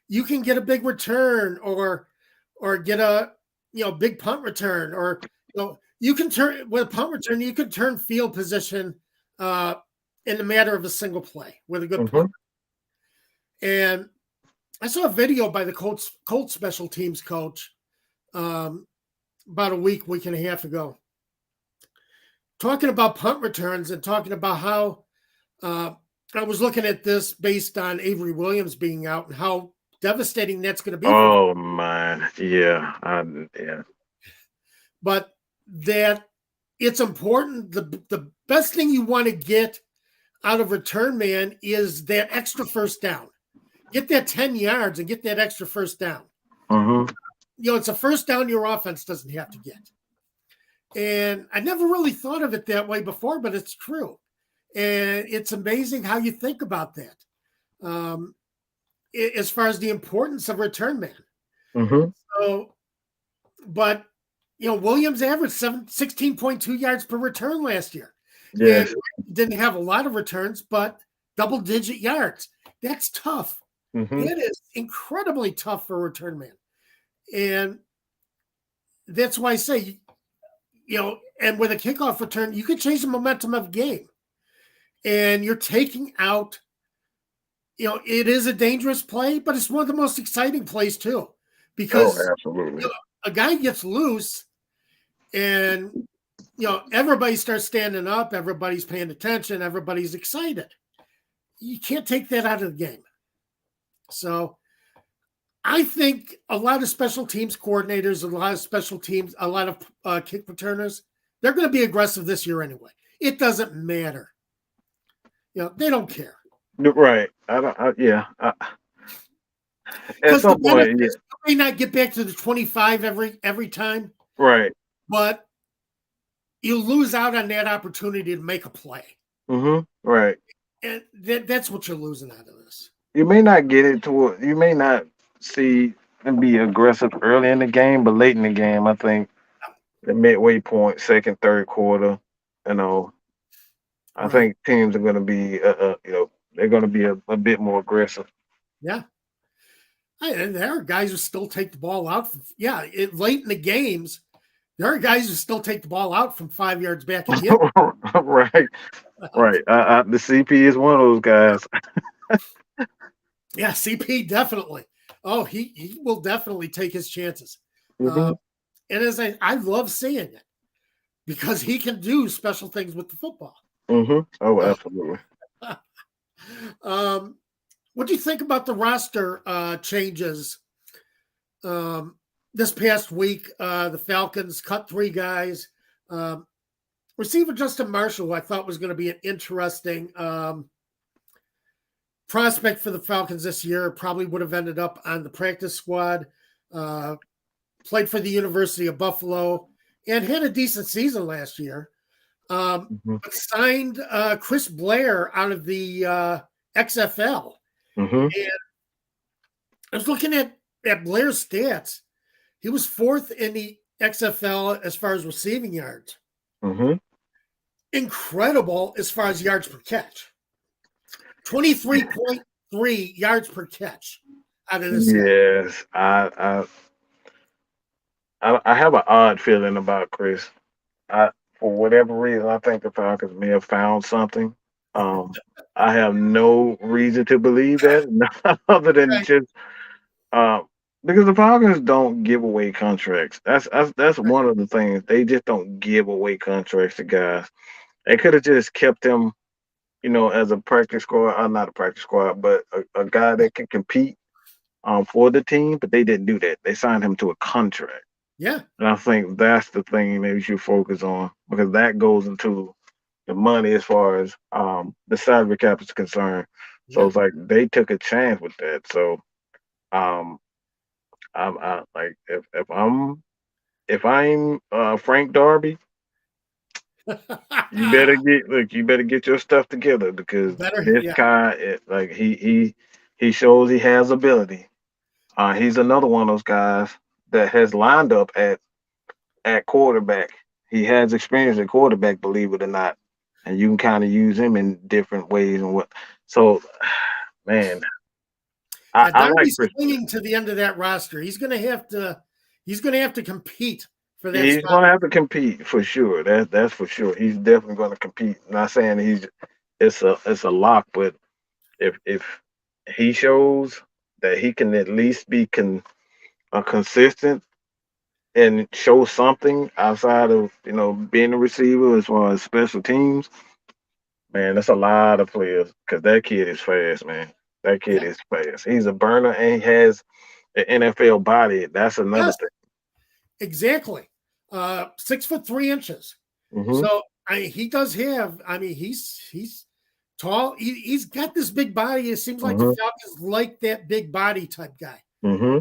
you can get a big return or get a big punt return, or you can turn with a punt return, you can turn field position in the matter of a single play with a good Mm-hmm. punt. And I saw a video by the Colts special teams coach about a week and a half ago, talking about punt returns and talking about how I was looking at this based on Avery Williams being out and how devastating that's going to be for them. Oh man, yeah, yeah. But that it's important. The best thing you want to get out of return man is that extra first down. Get that 10 yards and get that extra first down. Mm-hmm. It's a first down your offense doesn't have to get. And I never really thought of it that way before, but it's true. And it's amazing how you think about that. As far as the importance of return man. Mm-hmm. So, but Williams averaged 16.2 yards per return last year. And Yes. didn't have a lot of returns, but double-digit yards. That's tough. Mm-hmm. That is incredibly tough for a return man. And that's why I say, and with a kickoff return, you can change the momentum of game. And you're taking out, it is a dangerous play, but it's one of the most exciting plays too. Because Oh, absolutely. a guy gets loose and everybody starts standing up, everybody's paying attention, everybody's excited. You can't take that out of the game. So I think a lot of special teams coordinators, a lot of special teams, a lot of kick returners, they're going to be aggressive this year anyway. It doesn't matter. They don't care. Right. I don't. At Because the some benefit point, is you may not get back to the 25 every time, right. but you lose out on that opportunity to make a play. Mm-hmm. Right. And that's what you're losing out of this. You may not get it to. You may not see them be aggressive early in the game, but late in the game, I think the midway point, second, third quarter, I Right. think teams are going to be, they're going to be a bit more aggressive. Yeah. And there are guys who still take the ball out. Late in the games, there are guys who still take the ball out from 5 yards back and hit. Right. Right. The CP is one of those guys. Yeah, CP definitely. Oh, he will definitely take his chances. Mm-hmm. And as I love seeing it because he can do special things with the football. Mm-hmm. Oh, absolutely. What do you think about the roster changes this past week? The Falcons cut 3 guys. Receiver Justin Marshall, who I thought was going to be an interesting prospect for the Falcons this year, probably would have ended up on the practice squad. Played for the University of Buffalo and had a decent season last year. Mm-hmm. But signed Chris Blair out of the XFL. Mm-hmm. And I was looking at Blair's stats. He was 4th in the XFL as far as receiving yards. Mm-hmm. Incredible as far as yards per catch. 23.3 yards per catch out of this. Yes, I have an odd feeling about Chris. For whatever reason, I think the Falcons may have found something. I have no reason to believe that, other than just because the Falcons don't give away contracts. That's one of the things. They just don't give away contracts to guys. They could have just kept him, as a practice squad, not a practice squad, but a guy that can compete for the team. But they didn't do that. They signed him to a contract. Yeah. And I think that's the thing that you should focus on, because that goes into the money as far as the salary cap is concerned. So Yeah. it's like they took a chance with that. So um, I like if I'm Frank Darby, you better get your stuff together because Better, this yeah, guy like he shows he has ability. He's another one of those guys that has lined up at quarterback. He has experience at quarterback, believe it or not, and you can kind of use him in different ways and what. So, man, yeah. I like Darby's Chris. clinging to the end of that roster. He's going to have to. He's going to have to compete for that He's spot. going to have to compete for sure. That's for sure. He's definitely going to compete. Not saying it's a lock, but if he shows that he can at least be consistent and show something outside of being a receiver as far as special teams, man, that's a lot of players because that kid is fast, man. That kid Yeah. is fast. He's a burner and he has an NFL body. That's another Yes. thing. Exactly. 6 foot 3 inches. Hmm. So he does have. I mean, he's tall. He's got this big body. It seems like the Hmm. Falcons like that big body type guy, Hmm.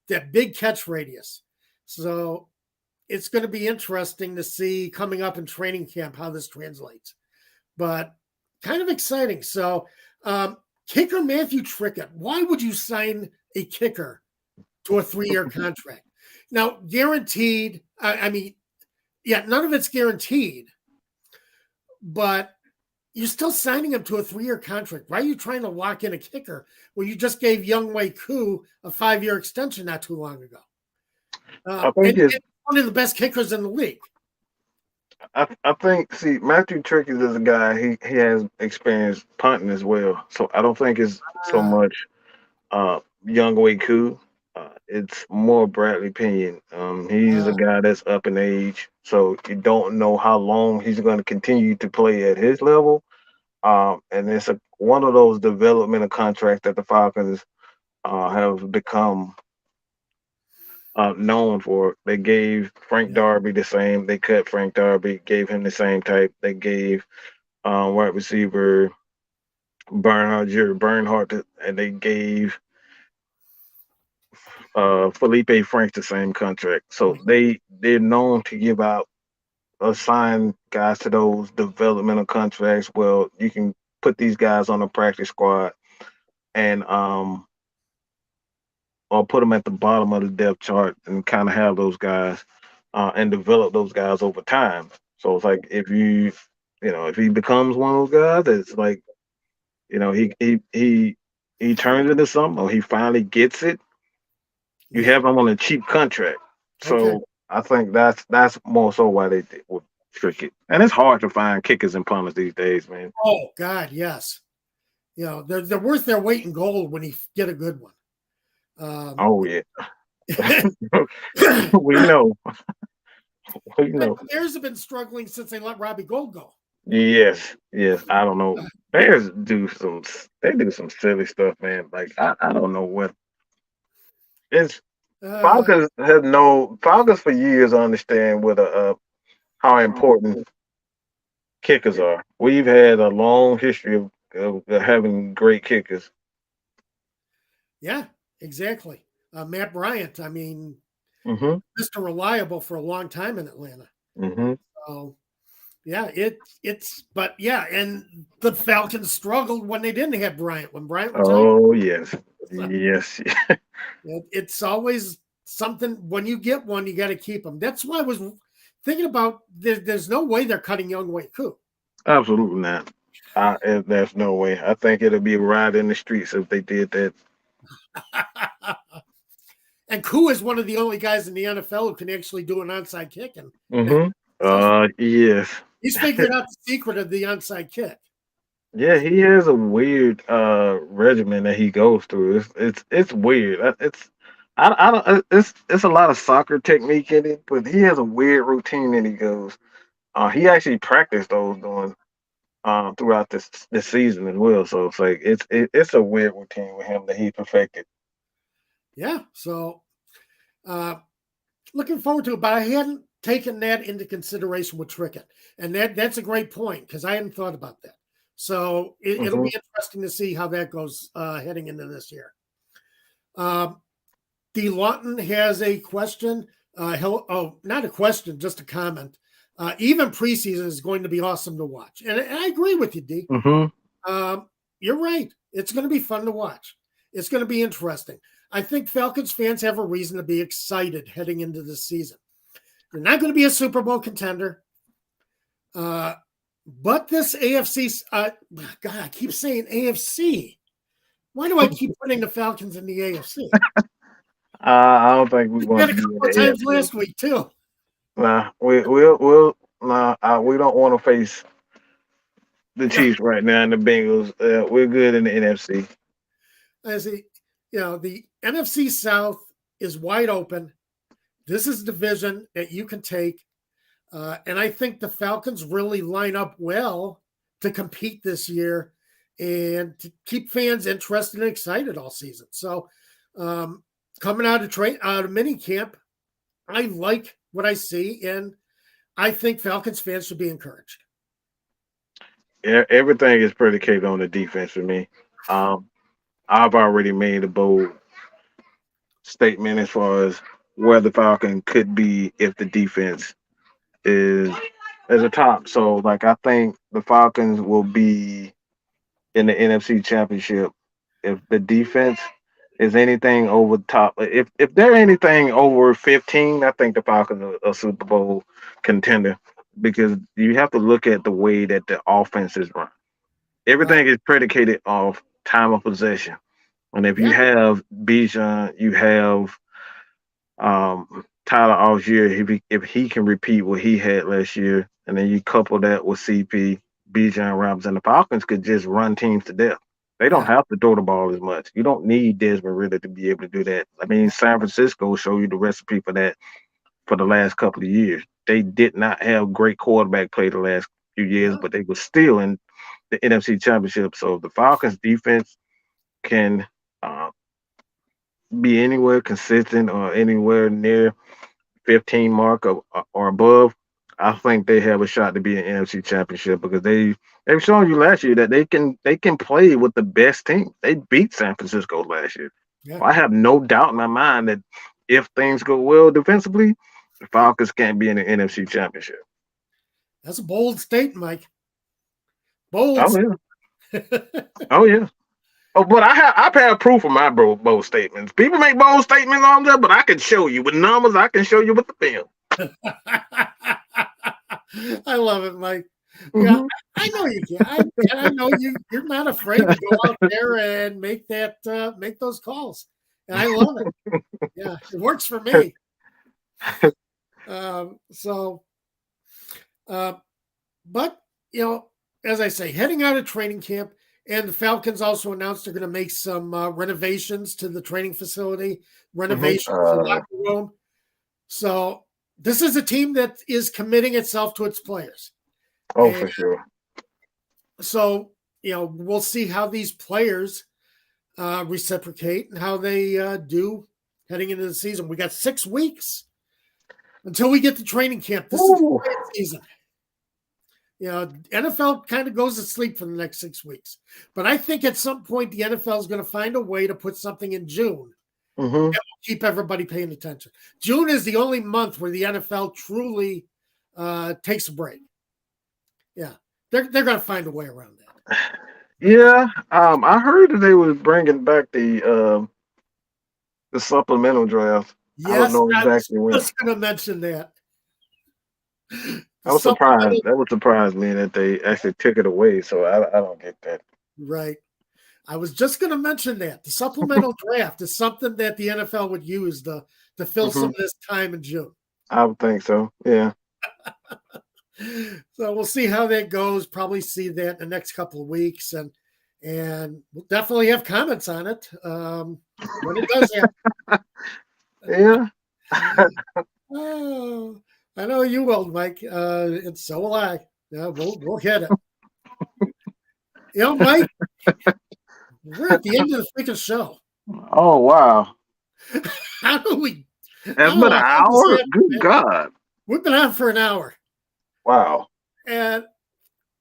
that big catch radius. So it's going to be interesting to see coming up in training camp how this translates. But kind of exciting. So, kicker Matthew Trickett. Why would you sign a kicker to a 3 year contract? Now, guaranteed. I mean, yeah, none of it's guaranteed, but you're still signing him to a 3 year contract. Why are you trying to lock in a kicker when you just gave Young Wei Koo a 5 year extension not too long ago? I think it's. And one of the best kickers in the league. I think. See, Matthew Trickett is a guy. He has experience punting as well. So I don't think it's so Uh, much Young Wei Koo. It's more Bradley Pinion. He's a uh, guy that's up in age, so you don't know how long he's going to continue to play at his level. And it's one of those developmental contracts that the Falcons have become known for. They gave Frank yeah, Darby the same. They cut Frank Darby, gave him the same type. They gave wide receiver Jerry Bernhardt, and they gave Felipe Franks the same contract. So they're known to give out assign guys to those developmental contracts. Well, you can put these guys on a practice squad and or put them at the bottom of the depth chart and kind of have those guys and develop those guys over time. So it's like if he becomes one of those guys, it's like he turns into something or he finally gets it. You yeah. have him on a cheap contract. Okay. So I think that's more so why they did with Cricket. And it's hard to find kickers and punters these days, man. Oh God, yes. They're worth their weight in gold when you get a good one. Um, Oh yeah. we know. We but know. the Bears have been struggling since they let Robbie Gold go. Yes, yes. I don't know. Bears do some silly stuff, man. Like I don't know what it's Uh, Falcons for years understand what how important kickers are. We've had a long history of having great kickers. yeah, exactly. Matt Bryant, I mean, Hmm. Mr. Reliable for a long time in Atlanta. Hmm. So yeah, it's but yeah, and the Falcons struggled when they didn't have Bryant. When Bryant retired, Oh yes, yes. it's always something. When you get one, you got to keep them. That's why I was thinking about. There's no way they're cutting Young Wei Koo. Absolutely not. There's no way. I think it'll be a riot in the streets if they did that. And Koo is one of the only guys in the NFL who can actually do an onside kick. And Hmm. Yes. he's figured out the secret of the onside kick. Yeah, he has a weird regimen that he goes through. It's weird. I don't it's a lot of soccer technique in it, but he has a weird routine that he goes. He actually practiced those doing throughout this season as well. So it's like it's a weird routine with him that he perfected. Yeah. So uh, looking forward to it. But I hadn't. taken that into consideration with Trickett. And that's a great point because I hadn't thought about that. So it'll be interesting to see how that goes heading into this year. D. Lawton has a question. Not a question, just a comment. Even preseason is going to be awesome to watch. And I agree with you, D. You're right. It's going to be fun to watch. It's going to be interesting. I think Falcons fans have a reason to be excited heading into this season. They're not going to be a Super Bowl contender. But this AFC, God, I keep saying AFC. Why do I keep putting the Falcons in the AFC? I don't think we want to be a couple of times last week too. Nah, we don't want to face the Chiefs right now and the Bengals. We're good in the NFC. I see. The NFC South is wide open. This is a division that you can take. And I think the Falcons really line up well to compete this year and to keep fans interested and excited all season. So coming out of mini camp, I like what I see, and I think Falcons fans should be encouraged. Yeah, everything is predicated on the defense for me. I've already made a bold statement as far as where the Falcon could be if the defense is a top. So, I think the Falcons will be in the NFC Championship if the defense is anything over the top. If they're anything over 15, I think the Falcons are a Super Bowl contender because you have to look at the way that the offense is run. Everything is predicated off time of possession. And if you have Bijan, you have Tyler Algier, if he can repeat what he had last year, and then you couple that with CP, Bijan Robinson, the Falcons could just run teams to death. They don't have to throw the ball as much. You don't need Desmond Ridder to be able to do that. I mean, San Francisco will show you the recipe for that for the last couple of years. They did not have great quarterback play the last few years, but they were still in the NFC Championship. So if the Falcons defense can be anywhere consistent or anywhere near 15 mark or above, I think they have a shot to be an NFC Championship because they've shown you last year that they can play with the best team. They beat San Francisco last year. Yeah. I have no doubt in my mind that if things go well defensively, the Falcons can't be in the NFC Championship. That's a bold statement, Mike. Bold. Oh yeah. Oh yeah. Oh, but I've had proof of my bold statements. People make bold statements on there, but I can show you with numbers. I can show you with the film. I love it, Mike. Yeah, I know you can. I know you're not afraid to go out there and make those calls, and I love it. Yeah, it works for me. But as I say, heading out of training camp, and the Falcons also announced they're going to make some renovations to the training facility, renovations to the locker room. So this is a team that is committing itself to its players. Oh, for sure. So, we'll see how these players reciprocate and how they do heading into the season. We got 6 weeks until we get to training camp. This is the season. NFL kind of goes to sleep for the next 6 weeks. But I think at some point the NFL is going to find a way to put something in June that will keep everybody paying attention. June is the only month where the NFL truly takes a break. Yeah, they're going to find a way around that. Yeah, I heard that they were bringing back the supplemental draft. Yes, I don't know exactly when. I was going to mention that. I was surprised. That would surprise me that they actually took it away. So I don't get that. Right. I was just going to mention that the supplemental draft is something that the NFL would use to fill some of this time in June. I would think so. Yeah. So we'll see how that goes. Probably see that in the next couple of weeks, and we'll definitely have comments on it when it does happen. Yeah. Oh, I know you will, Mike, and so will I. Yeah, we'll hit it. Mike, we're at the end of the freaking show. Oh wow! How do we? That's been an hour. Good God! We've been on for an hour. Wow. And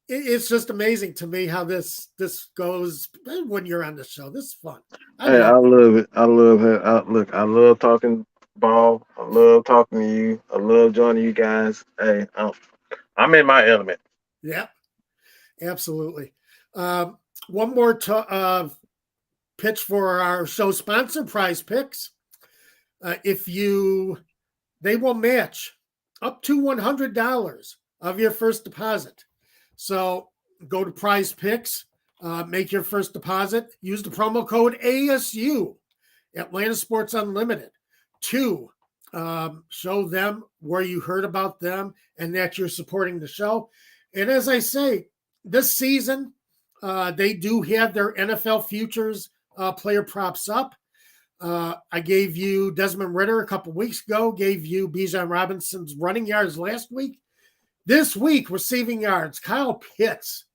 it's just amazing to me how this goes when you're on the show. This is fun. Hey, I love it. I love it. I love talking ball. I love talking to you. I love joining you guys. Hey, I'm in my element. Yeah, absolutely. One more pitch for our show sponsor, Prize Picks. They will match up to $100 of your first deposit. So go to Prize Picks, make your first deposit, use the promo code ASU, Atlanta Sports Unlimited, to show them where you heard about them and that you're supporting the show. And as I say, this season, they do have their NFL futures player props up. I gave you Desmond Ridder a couple weeks ago, gave you Bijan Robinson's running yards last week. This week, receiving yards, Kyle Pitts,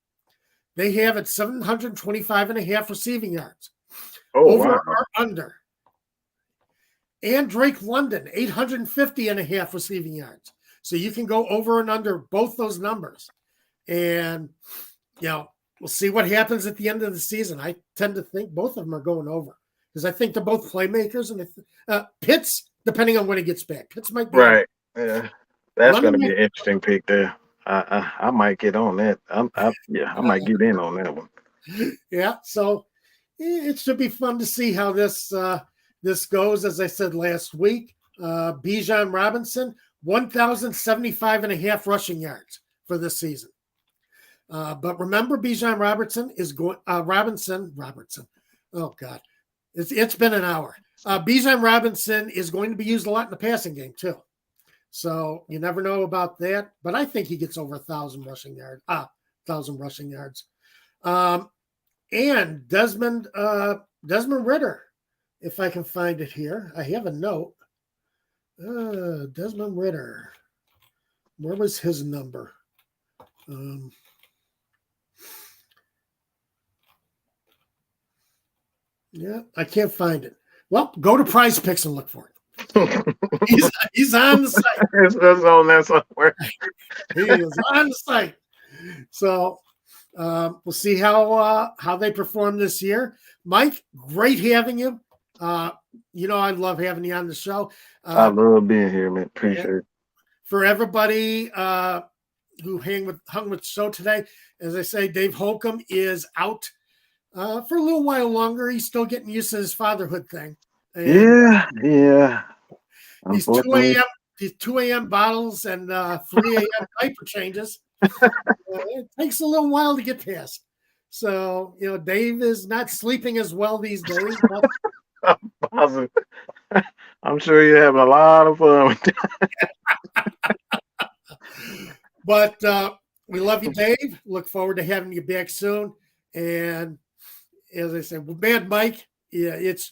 they have it 725.5 receiving yards. Over or under. And Drake London, 850.5 receiving yards. So you can go over and under both those numbers. And, we'll see what happens at the end of the season. I tend to think both of them are going over because I think they're both playmakers. And Pitts, depending on when he gets back, Pitts might be right. Yeah, that's going to be an interesting pick there. I might get on that. I might get in on that one. Yeah, so it should be fun to see how this goes. As I said last week, Bijan Robinson, 1,075.5 rushing yards for this season. But remember, Bijan Robertson is going. Robertson. Oh God, it's been an hour. Bijan Robinson is going to be used a lot in the passing game too. So you never know about that. But I think he gets over 1,000 rushing yards. 1,000 rushing yards. And Desmond Ridder, if I can find it here, I have a note. Desmond Ridder, where was his number? Yeah, I can't find it. Well, go to Prize Picks and look for it. He's on the site. It's on there somewhere. He is on the site. So we'll see how they perform this year. Mike, great having you. I love having you on the show. I love being here, man. Appreciate it. For everybody who hung with the show today, as I say, Dave Holcomb is out for a little while longer. He's still getting used to his fatherhood thing. And yeah. These 2 a.m. bottles and 3 a.m. diaper changes. It takes a little while to get past. So, Dave is not sleeping as well these days. But I'm sure you're having a lot of fun with that. But we love you, Dave. Look forward to having you back soon. And as I said, Mad Mike, it's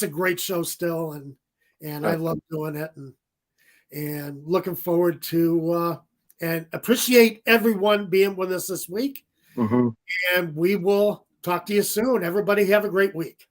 a great show still, and I love doing it, and looking forward to and appreciate everyone being with us this week. Mm-hmm. And we will talk to you soon. Everybody have a great week.